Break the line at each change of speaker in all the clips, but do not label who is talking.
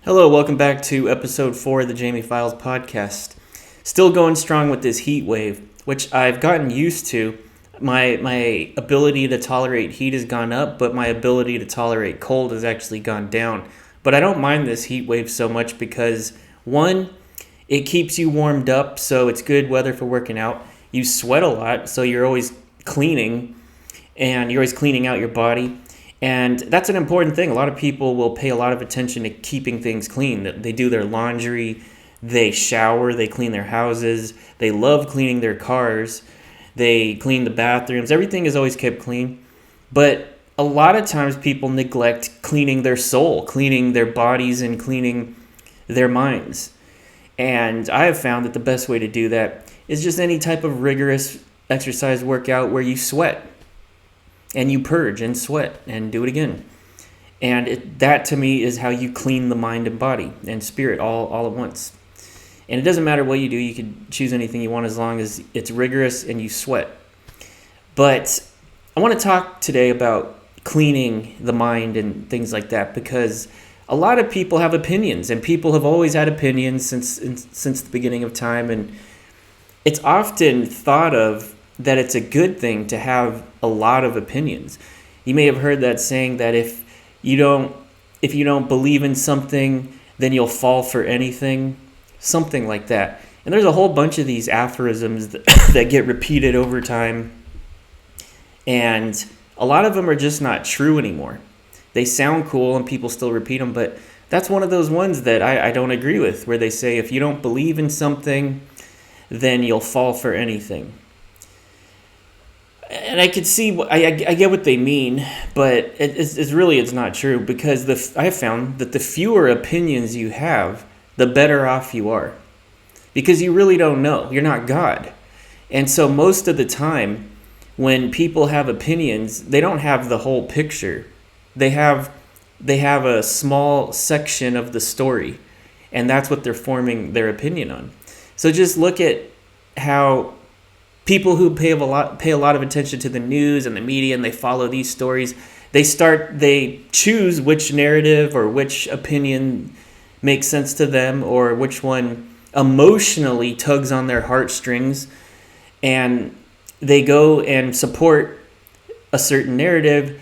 Hello, welcome back to episode 4 of the Jamie Files podcast. Still going strong with this heat wave, which I've gotten used to. My ability to tolerate heat has gone up, but my ability to tolerate cold has actually gone down. But I don't mind this heat wave so much because, one, it keeps you warmed up, so it's good weather for working out. You sweat a lot, so you're always cleaning, and you're always cleaning out your body. And that's an important thing. A lot of people will pay a lot of attention to keeping things clean. They do their laundry, they shower, they clean their houses, they love cleaning their cars, they clean the bathrooms. Everything is always kept clean. But a lot of times people neglect cleaning their soul, cleaning their bodies, and cleaning their minds. And I have found that the best way to do that is just any type of rigorous exercise workout where you sweat. And you purge and sweat and do it again. And that to me is how you clean the mind and body and spirit all at once. And it doesn't matter what you do. You can choose anything you want as long as it's rigorous and you sweat. But I want to talk today about cleaning the mind and things like that, because a lot of people have opinions, and people have always had opinions since the beginning of time. And it's often thought of that it's a good thing to have a lot of opinions. You may have heard that saying that if you don't believe in something, then you'll fall for anything, something like that. And there's a whole bunch of these aphorisms that get repeated over time, and a lot of them are just not true anymore. They sound cool and people still repeat them, but that's one of those ones that I don't agree with, where they say if you don't believe in something, then you'll fall for anything. And I could see, I get what they mean, but it's not true, because I have found that the fewer opinions you have, the better off you are, because you really don't know. You're not God. And so most of the time when people have opinions, they don't have the whole picture. They have a small section of the story, and that's what they're forming their opinion on. So just look at how people who pay a lot of attention to the news and the media, and they follow these stories, they choose which narrative or which opinion makes sense to them, or which one emotionally tugs on their heartstrings, and they go and support a certain narrative.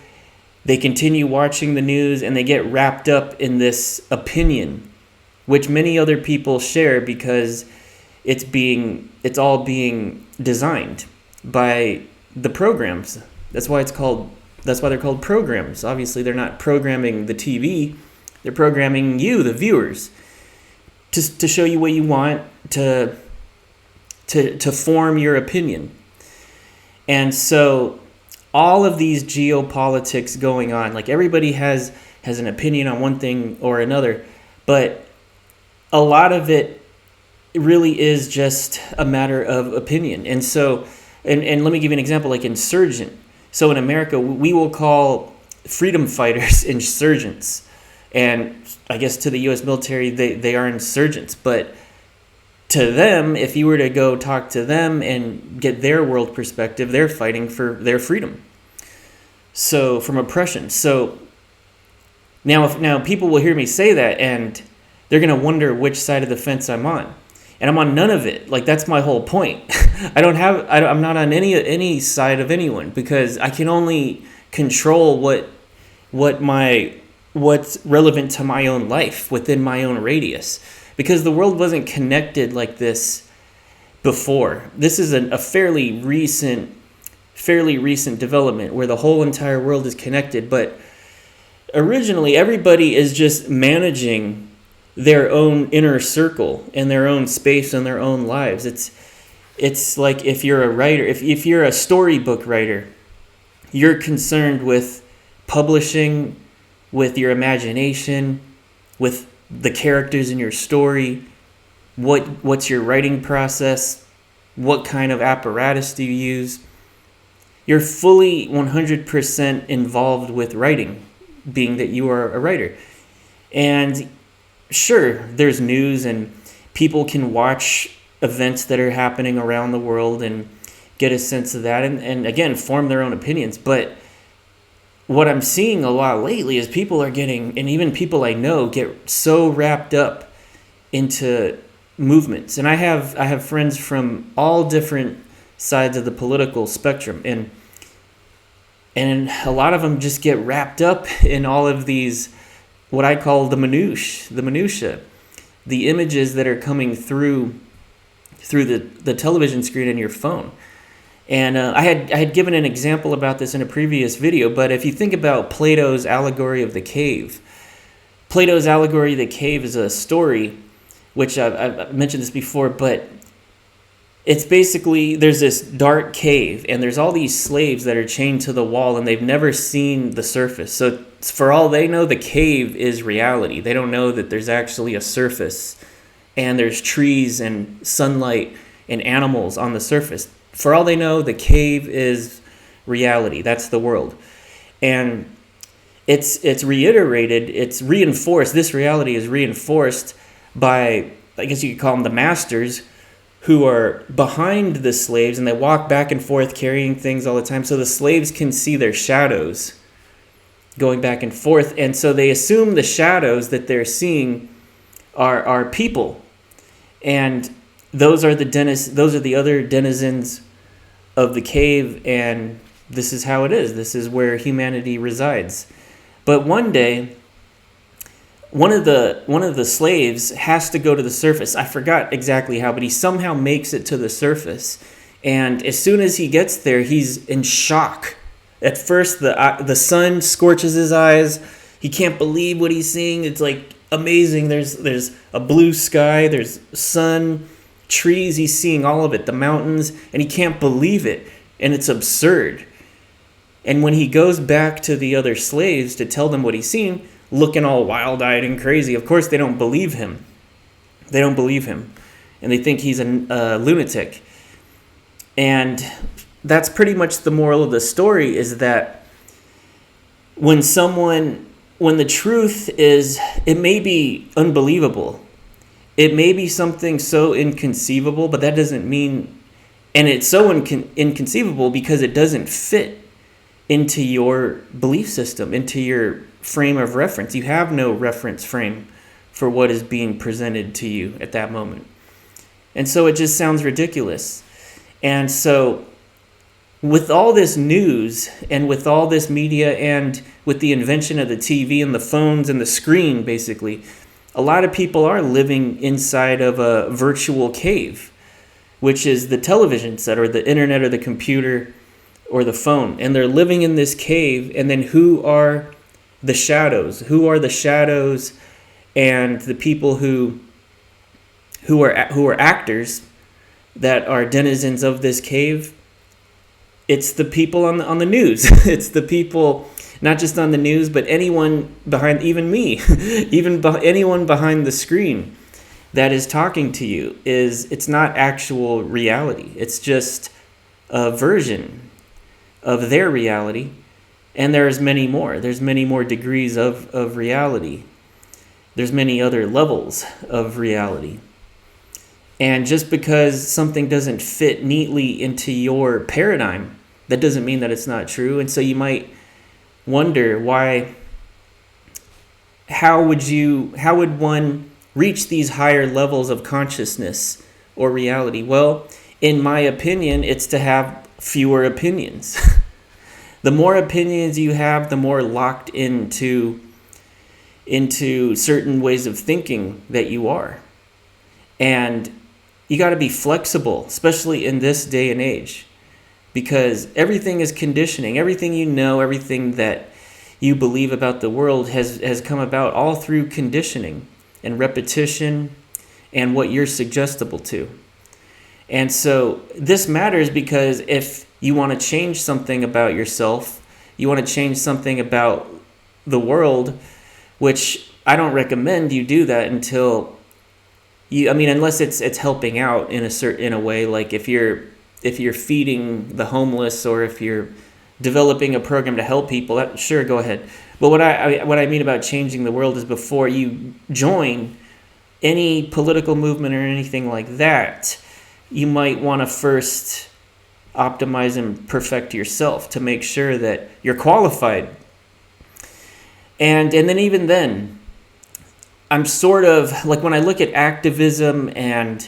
They continue watching the news, and they get wrapped up in this opinion, which many other people share, because it's all being designed by the programs. That's why they're called programs. Obviously, they're not programming the TV. They're programming you, the viewers, to show you what you want, to form your opinion. And so all of these geopolitics going on, like everybody has an opinion on one thing or another, but a lot of it really is just a matter of opinion. And so, and let me give you an example, like insurgent. So in America, we will call freedom fighters insurgents. And I guess to the U.S. military, they are insurgents. But to them, if you were to go talk to them and get their world perspective, they're fighting for their freedom. So from oppression. So now people will hear me say that, and they're going to wonder which side of the fence I'm on. And I'm on none of it. Like, that's my whole point. I'm not on any side of anyone, because I can only control what's relevant to my own life within my own radius, because the world wasn't connected like this before. This is a fairly recent development where the whole entire world is connected, but originally everybody is just managing their own inner circle and their own space and their own lives. It's like if you're a writer, if you're a storybook writer, you're concerned with publishing, with your imagination, with the characters in your story. What's your writing process? What kind of apparatus do you use? You're fully 100% involved with writing, being that you are a writer. And sure, there's news, and people can watch events that are happening around the world and get a sense of that, and again, form their own opinions. But what I'm seeing a lot lately is people are getting, and even people I know get so wrapped up into movements. And I have friends from all different sides of the political spectrum, and a lot of them just get wrapped up in all of these, what I call the minutia, the images that are coming through the television screen in your phone. And I had given an example about this in a previous video, but if you think about Plato's Allegory of the Cave, Plato's Allegory of the Cave is a story, which I've mentioned this before, but it's basically, there's this dark cave, and there's all these slaves that are chained to the wall, and they've never seen the surface. So for all they know, the cave is reality. They don't know that there's actually a surface, and there's trees and sunlight and animals on the surface. For all they know, the cave is reality. That's the world. And it's reiterated, it's reinforced, this reality is reinforced by, I guess you could call them the masters, who are behind the slaves, and they walk back and forth carrying things all the time, so the slaves can see their shadows going back and forth, and so they assume the shadows that they're seeing are people, and those are the other denizens of the cave, and this is how it is. This is where humanity resides. But one day, one of the slaves has to go to the surface. I forgot exactly how, but he somehow makes it to the surface. And as soon as he gets there, he's in shock. At first, the sun scorches his eyes. He can't believe what he's seeing. It's like amazing. There's a blue sky. There's sun, trees. He's seeing all of it, the mountains, and he can't believe it. And it's absurd. And when he goes back to the other slaves to tell them what he's seen, looking all wild-eyed and crazy, of course they don't believe him. They don't believe him. And they think he's a lunatic. And that's pretty much the moral of the story, is that when the truth is, it may be unbelievable. It may be something so inconceivable, but that doesn't mean, and it's so inconceivable because it doesn't fit into your belief system, into your frame of reference. You have no reference frame for what is being presented to you at that moment. And so it just sounds ridiculous. And so with all this news and with all this media and with the invention of the TV and the phones and the screen, basically, a lot of people are living inside of a virtual cave, which is the television set or the internet or the computer or the phone. And they're living in this cave. And then who are the shadows? Who are the shadows and the people who are actors that are denizens of this cave? It's the people on the news. It's the people, not just on the news, but anyone behind, even me, anyone behind the screen that is talking to you. It's not actual reality. It's just a version of their reality. And there's many more. There's many more degrees of reality. There's many other levels of reality. And just because something doesn't fit neatly into your paradigm, that doesn't mean that it's not true. And so you might wonder how would one reach these higher levels of consciousness or reality? Well, in my opinion, it's to have fewer opinions. The more opinions you have, the more locked into certain ways of thinking that you are. And you got to be flexible, especially in this day and age, because everything is conditioning. Everything you know, everything that you believe about the world has come about all through conditioning and repetition and what you're suggestible to. And so this matters because if you want to change something about yourself, you want to change something about the world, which I don't recommend you do that until unless it's helping out in a way, like if you're feeding the homeless or if you're developing a program to help people, sure, go ahead. But what I mean about changing the world is before you join any political movement or anything like that, you might want to first optimize and perfect yourself to make sure that you're qualified And then even then, I'm sort of like, when I look at activism and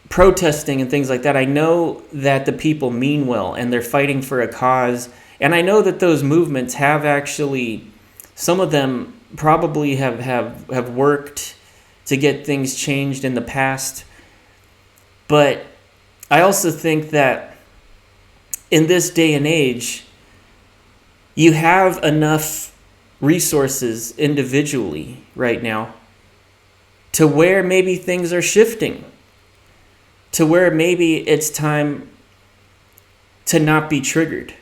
protesting and things like that, I know that the people mean well and they're fighting for a cause. And I know that those movements have actually, some of them probably have worked to get things changed in the past. But I also think that in this day and age, you have enough resources individually right now to where maybe things are shifting, to where maybe it's time to not be triggered.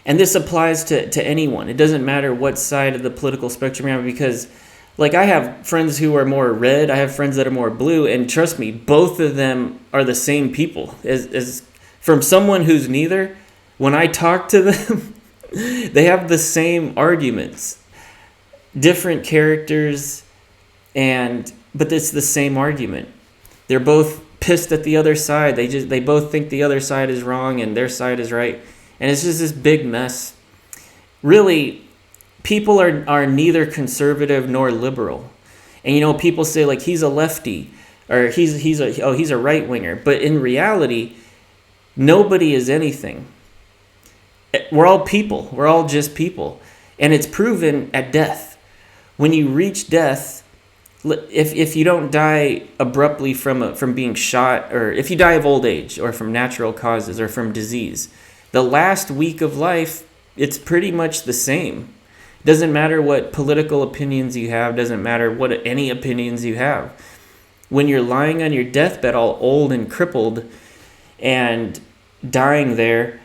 And this applies to anyone. It doesn't matter what side of the political spectrum you're on, because like, I have friends who are more red, I have friends that are more blue, and trust me, both of them are the same people. As from someone who's neither, when I talk to them, they have the same arguments, different characters, but it's the same argument. They're both pissed at the other side. They both think the other side is wrong and their side is right, and it's just this big mess. Really, people are neither conservative nor liberal. And people say like, he's a lefty, or he's a right winger, but in reality, nobody is anything. We're all people. We're all just people. And it's proven at death. When you reach death, if you don't die abruptly from being shot, or if you die of old age, or from natural causes, or from disease, the last week of life, it's pretty much the same. Doesn't matter what political opinions you have, doesn't matter what any opinions you have. When you're lying on your deathbed all old and crippled and dying there,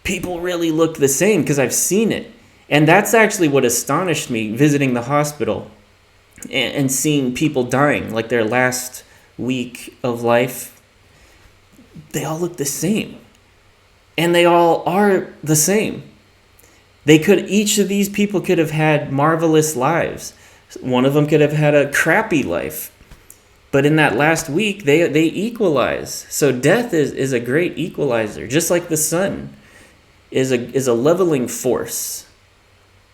people really look the same, because I've seen it. And that's actually what astonished me visiting the hospital and seeing people dying, like their last week of life. They all look the same. And they all are the same. Each of these people could have had marvelous lives. One of them could have had a crappy life. But in that last week, they equalize. So death is a great equalizer, just like the sun is a leveling force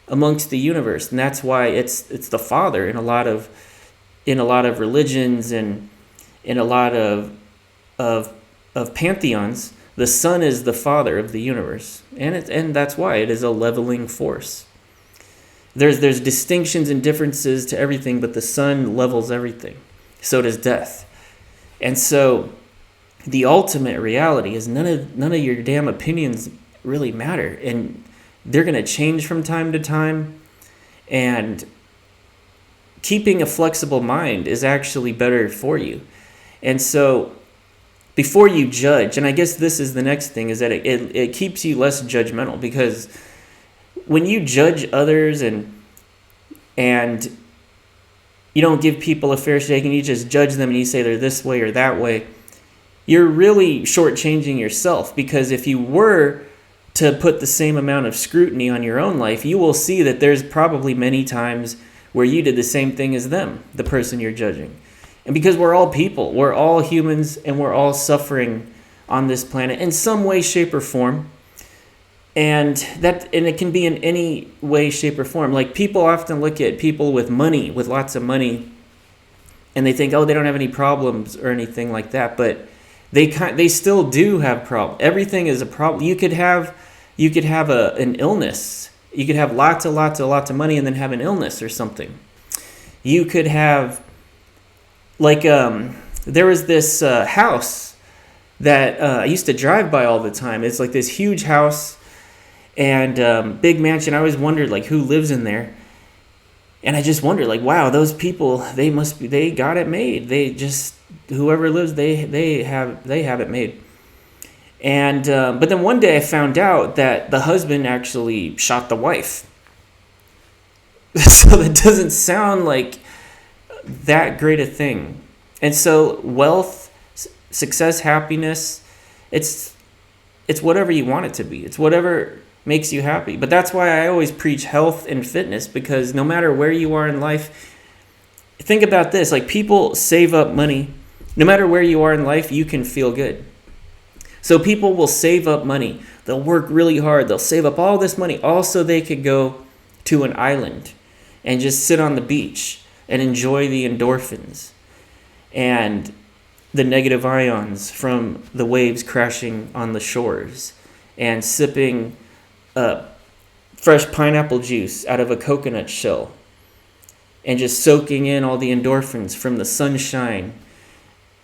amongst the universe. And that's why it's the Father in a lot of religions and in a lot of pantheons. The sun is the Father of the universe, and that's why it is a leveling force. There's distinctions and differences to everything, but the sun levels everything. So does death. And so the ultimate reality is none of your damn opinions really matter, and they're going to change from time to time. And keeping a flexible mind is actually better for you. And so before you judge, and I guess this is the next thing, is that it keeps you less judgmental, because when you judge others and you don't give people a fair shake and you just judge them and you say they're this way or that way, you're really shortchanging yourself. Because if you were to put the same amount of scrutiny on your own life, you will see that there's probably many times where you did the same thing as them, the person you're judging. And because we're all people, we're all humans, and we're all suffering on this planet in some way, shape, or form. And it can be in any way, shape, or form. Like, people often look at people with money, with lots of money, and they think, oh, they don't have any problems or anything like that. But they still do have problems. Everything is a problem. You could have an illness. You could have lots of money and then have an illness or something. You could have, like, there was this house that I used to drive by all the time. It's like this huge house and big mansion. I always wondered, like, who lives in there. And I just wondered, like, wow, those people, they got it made. Whoever lives, they have it made. And but then one day I found out that the husband actually shot the wife. So that doesn't sound like that great a thing. And so wealth, success, happiness, it's whatever you want it to be. It's whatever makes you happy. But that's why I always preach health and fitness, because no matter where you are in life, think about this. Like, people save up money. No matter where you are in life, you can feel good. So people will save up money. They'll work really hard. They'll save up all this money all so they could go to an island and just sit on the beach and enjoy the endorphins and the negative ions from the waves crashing on the shores and sipping fresh pineapple juice out of a coconut shell and just soaking in all the endorphins from the sunshine.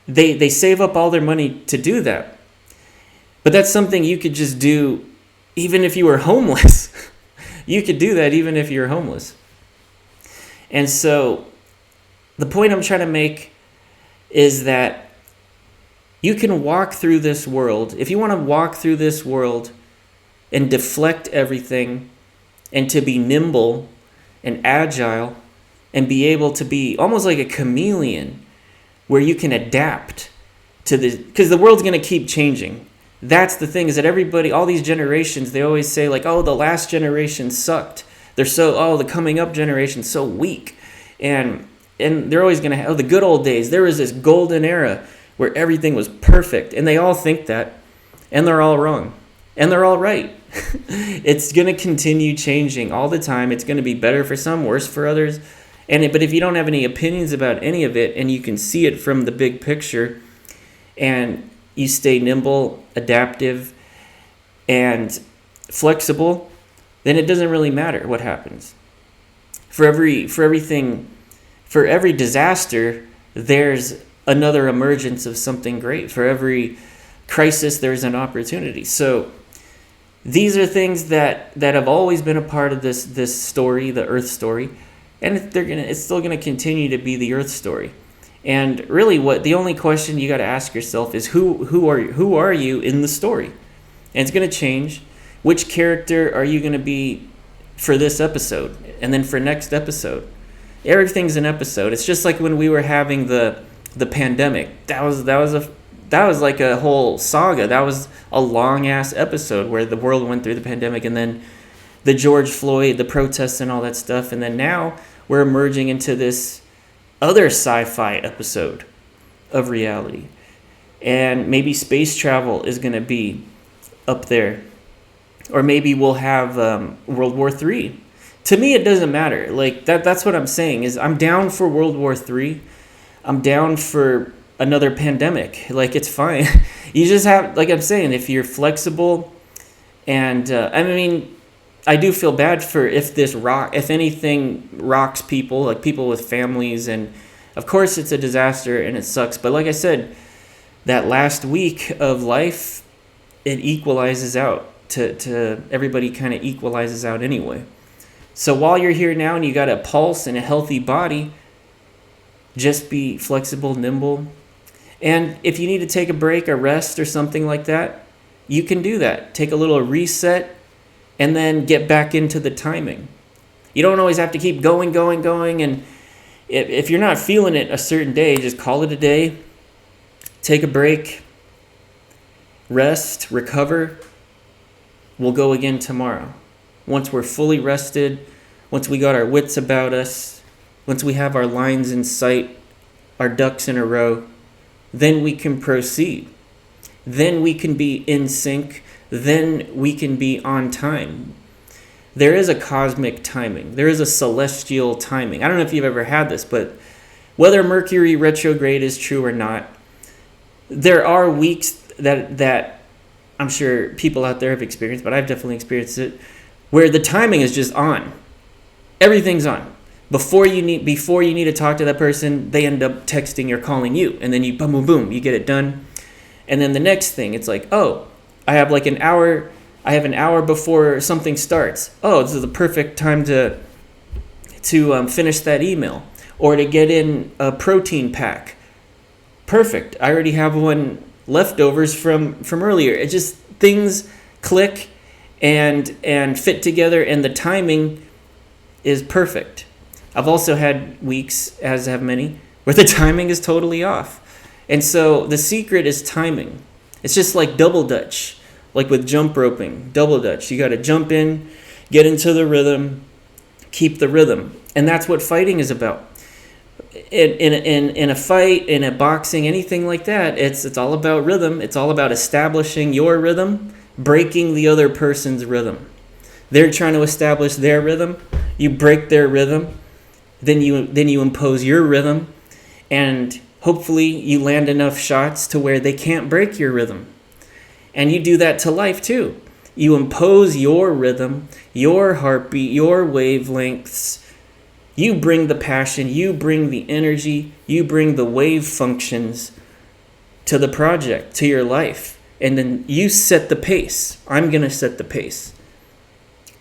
They save up all their money to do that. But that's something you could just do even if you were homeless. You could do that even if you're homeless. And so the point I'm trying to make is that you can walk through this world. If you want to walk through this world and deflect everything and to be nimble and agile and be able to be almost like a chameleon where you can adapt to the, because the world's going to keep changing. That's the thing, is that everybody, all these generations, they always say like, oh, the last generation sucked. The coming up generation's so weak. And they're always going to have, the good old days. There was this golden era where everything was perfect. And they all think that. And they're all wrong. And they're all right. It's going to continue changing all the time. It's going to be better for some, worse for others. But if you don't have any opinions about any of it, and you can see it from the big picture, and you stay nimble, adaptive, and flexible, then it doesn't really matter what happens. For every disaster, there's another emergence of something great. For every crisis, there's an opportunity. So these are things that have always been a part of this story, the Earth story, and it's still gonna continue to be the Earth story. And really, the only question you got to ask yourself is who are you in the story? And it's going to change. Which character are you going to be for this episode, and then for next episode? Everything's an episode. It's just like when we were having the pandemic. That was like a whole saga. That was a long ass episode where the world went through the pandemic, and then the George Floyd, the protests, and all that stuff. And then now we're emerging into this other sci-fi episode of reality. And maybe space travel is going to be up there. Or maybe we'll have World War III. To me, it doesn't matter. Like that's what I'm saying, is I'm down for World War III. I'm down for another pandemic. Like, it's fine. You just have, like I'm saying, if you're flexible, and I do feel bad for if anything rocks people, like people with families, and of course it's a disaster and it sucks. But like I said, that last week of life, it equalizes out to everybody, kind of equalizes out anyway. So while you're here now and you got a pulse and a healthy body, just be flexible, nimble. And if you need to take a break, a rest or something like that, you can do that. Take a little reset, and then get back into the timing. You don't always have to keep going. And if you're not feeling it a certain day, just call it a day. Take a break. Rest. Recover. We'll go again tomorrow. Once we're fully rested, once we got our wits about us, once we have our lines in sight, our ducks in a row, then we can proceed. Then we can be in sync. Then we can be on time. There is a cosmic timing. There is a celestial timing. I don't know if you've ever had this, but whether Mercury retrograde is true or not, there are weeks that I'm sure people out there have experienced, but I've definitely experienced it, where the timing is just on. Everything's on. Before you need to talk to that person, they end up texting or calling you, and then you boom, boom, boom, you get it done. And then the next thing, it's like, oh, I have like an hour. I have an hour before something starts. Oh, this is the perfect time to finish that email, or to get in a protein pack. Perfect. I already have one leftovers from earlier. It just, things click and fit together, and the timing is perfect. I've also had weeks, as have many, where the timing is totally off. And so the secret is timing. It's just like double dutch, like with jump roping, double dutch. You got to jump in, get into the rhythm, keep the rhythm. And that's what fighting is about. in a fight, in a boxing, anything like that, it's all about rhythm. It's all about establishing your rhythm, breaking the other person's rhythm. They're trying to establish their rhythm. You break their rhythm, then you impose your rhythm, and hopefully you land enough shots to where they can't break your rhythm. And you do that to life too. You impose your rhythm, your heartbeat, your wavelengths. You bring the passion, you bring the energy, you bring the wave functions to the project, to your life. And then you set the pace. I'm going to set the pace.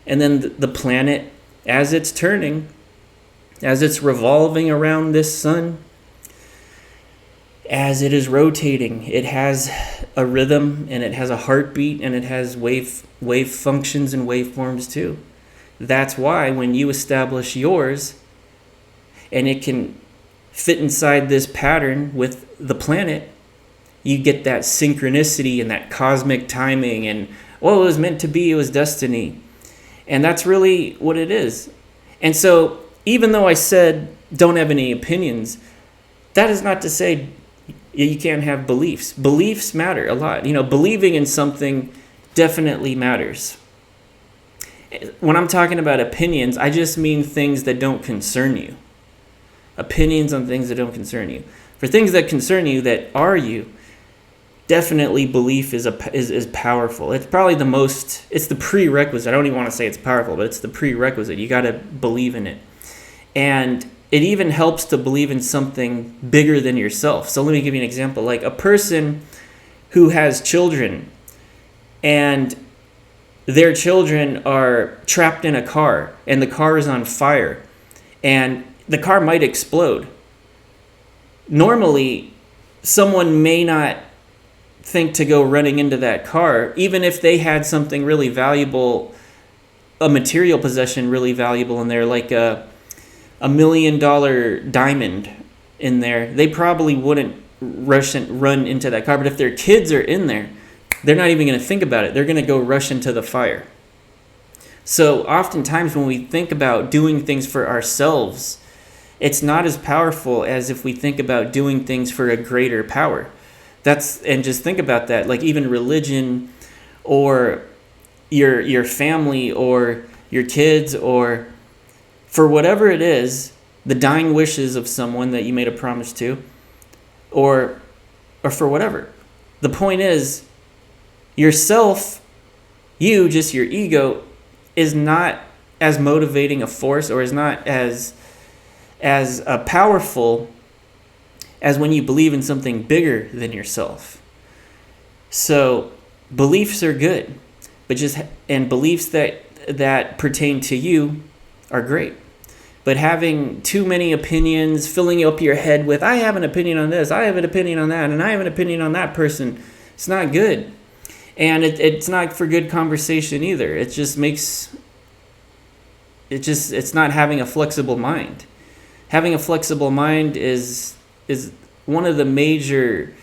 And then the planet, as it's turning, as it's revolving around this sun, as it is rotating, it has a rhythm and it has a heartbeat and it has wave functions and waveforms too. That's why when you establish yours and it can fit inside this pattern with the planet, you get that synchronicity and that cosmic timing and, well, it was meant to be, it was destiny. And that's really what it is. And so even though I said don't have any opinions, that is not to say you can't have beliefs. Beliefs matter a lot. Believing in something definitely matters. When I'm talking about opinions, I just mean things that don't concern you. Opinions on things that don't concern you. For things that concern you, that are you, definitely belief is powerful. It's probably it's the prerequisite. I don't even want to say it's powerful, but it's the prerequisite. You got to believe in it. And it even helps to believe in something bigger than yourself. So let me give you an example. Like a person who has children and their children are trapped in a car and the car is on fire and the car might explode. Normally, someone may not think to go running into that car, even if they had something really valuable, a material possession really valuable in there, like a $1 million diamond in there. They probably wouldn't run into that car. But if their kids are in there, they're not even going to think about it. They're going to go rush into the fire. So oftentimes when we think about doing things for ourselves, it's not as powerful as if we think about doing things for a greater power. And just think about that, like even religion or your family or your kids or for whatever it is, the dying wishes of someone that you made a promise to, or for whatever. The point is, yourself, just your ego, is not as motivating a force or is not as powerful as when you believe in something bigger than yourself. So beliefs are good, and beliefs that pertain to you are great. But having too many opinions, filling up your head with, I have an opinion on this, I have an opinion on that, and I have an opinion on that person, it's not good. And it's not for good conversation either. It's not having a flexible mind. Having a flexible mind is one of the major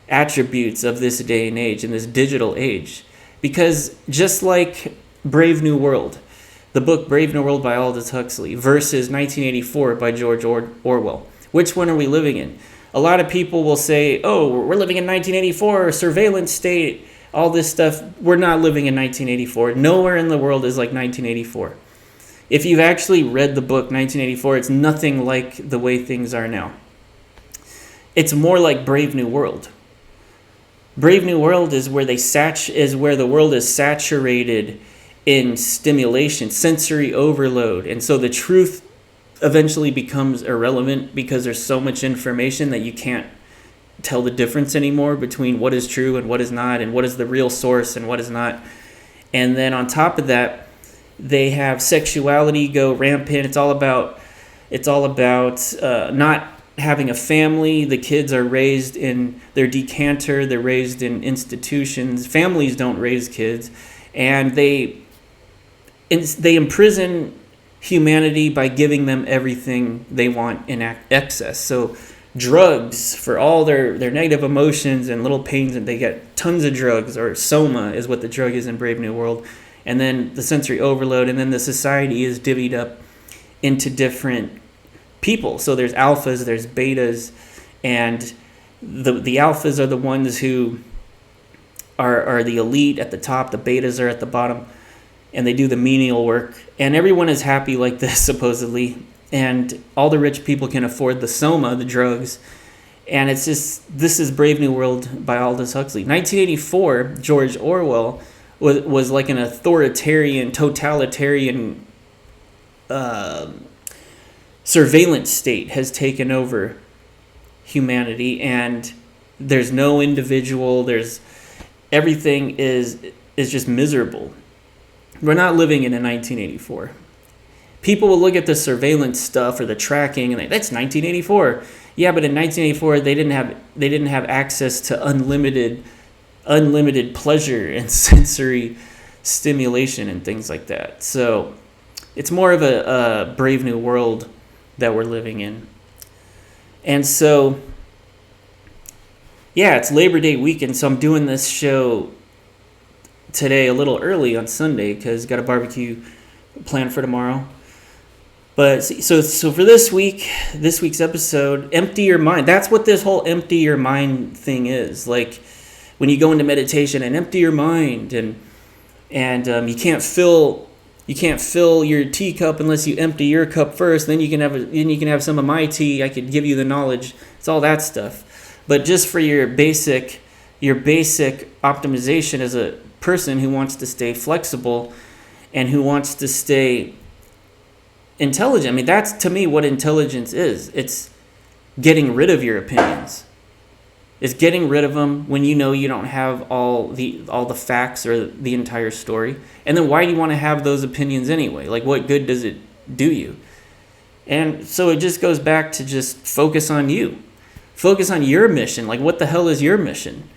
attributes of this day and age, in this digital age. Because just like Brave New World, the book Brave New World by Aldous Huxley versus 1984 by George Orwell, which one are we living in? A lot of people will say, oh, we're living in 1984, surveillance state, all this stuff. We're not living in 1984. Nowhere in the world is like 1984. If you've actually read the book 1984, it's nothing like the way things are now. It's more like Brave New World. Brave New World is where the world is saturated in stimulation, sensory overload. And so the truth eventually becomes irrelevant because there's so much information that you can't tell the difference anymore between what is true and what is not, and what is the real source and what is not. And then on top of that, they have sexuality go rampant. It's all about not having a family. The kids are raised in their decanter. They're raised in institutions. Families don't raise kids, and they imprison humanity by giving them everything they want in excess. So drugs for all their negative emotions and little pains, and they get tons of drugs, or soma is what the drug is in Brave New World. And then the sensory overload, and then the society is divvied up into different people. So there's alphas, there's betas, and the alphas are the ones who are the elite at the top. The betas are at the bottom, and they do the menial work. And everyone is happy like this, supposedly. And all the rich people can afford the soma, the drugs. And it's just, this is Brave New World by Aldous Huxley. 1984, George Orwell was like an authoritarian, totalitarian surveillance state has taken over humanity, and there's no individual, everything is just miserable. We're not living in a 1984. People will look at the surveillance stuff or the tracking and that's 1984. Yeah, but in 1984 they didn't have access to unlimited pleasure and sensory stimulation and things like that. So it's more of a brave new world that we're living in. And so, yeah, it's Labor Day weekend, so I'm doing this show today a little early on Sunday because got a barbecue planned for tomorrow. But so for this week's episode, empty your mind. That's what this whole empty your mind thing is. Like when you go into meditation and empty your mind, and you can't fill your teacup unless you empty your cup first. Then you can have some of my tea. I could give you the knowledge. It's all that stuff. But just for your basic optimization as a person who wants to stay flexible and who wants to stay intelligent. I mean, that's to me what intelligence is. It's getting rid of your opinions. It's getting rid of them when you know you don't have all the facts or the entire story. And then why do you want to have those opinions anyway? Like, what good does it do you? And so it just goes back to just focus on you. Focus on your mission. Like, what the hell is your mission?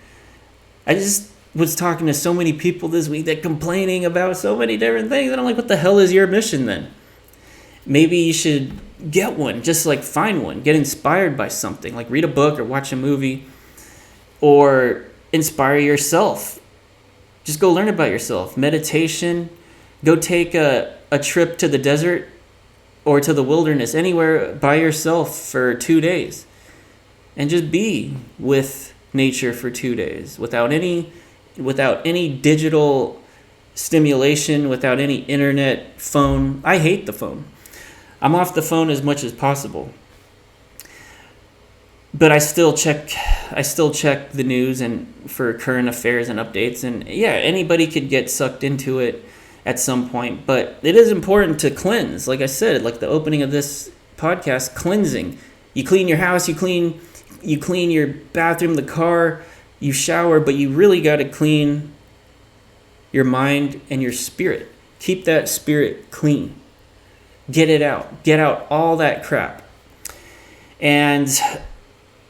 I just was talking to so many people this week that complaining about so many different things. And I'm like, what the hell is your mission then? Maybe you should get one. Just like find one. Get inspired by something. Like read a book or watch a movie. Or inspire yourself. Just go learn about yourself. Meditation. Go take a trip to the desert or to the wilderness. Anywhere by yourself for 2 days. And just be with nature for 2 days. Without any digital stimulation. Without any internet, phone. I hate the phone. I'm off the phone as much as possible. But I still check the news and for current affairs and updates. And yeah, anybody could get sucked into it at some point. But it is important to cleanse. Like I said, like the opening of this podcast, cleansing. You clean your house, you clean your bathroom, the car, you shower, but you really got to clean your mind and your spirit. Keep that spirit clean. Get it out. Get out all that crap. And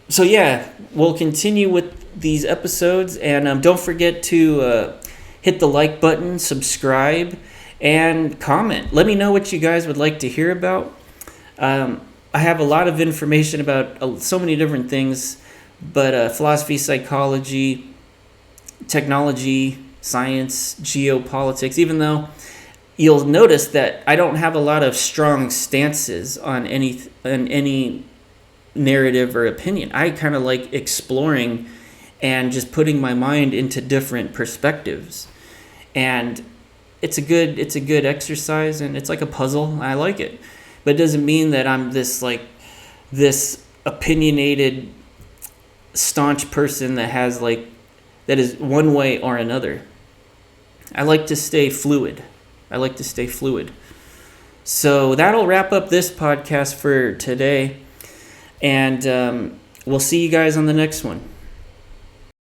so yeah, we'll continue with these episodes, and don't forget to hit the like button, subscribe, and comment. Let me know what you guys would like to hear about. I have a lot of information about so many different things, but philosophy, psychology, technology, science, geopolitics, even though you'll notice that I don't have a lot of strong stances on any narrative or opinion. I kind of like exploring and just putting my mind into different perspectives, and it's a good exercise, and it's like a puzzle. I like it, but it doesn't mean that I'm this opinionated, staunch person that is one way or another. I like to stay fluid. So that'll wrap up this podcast for today. And we'll see you guys on the next one.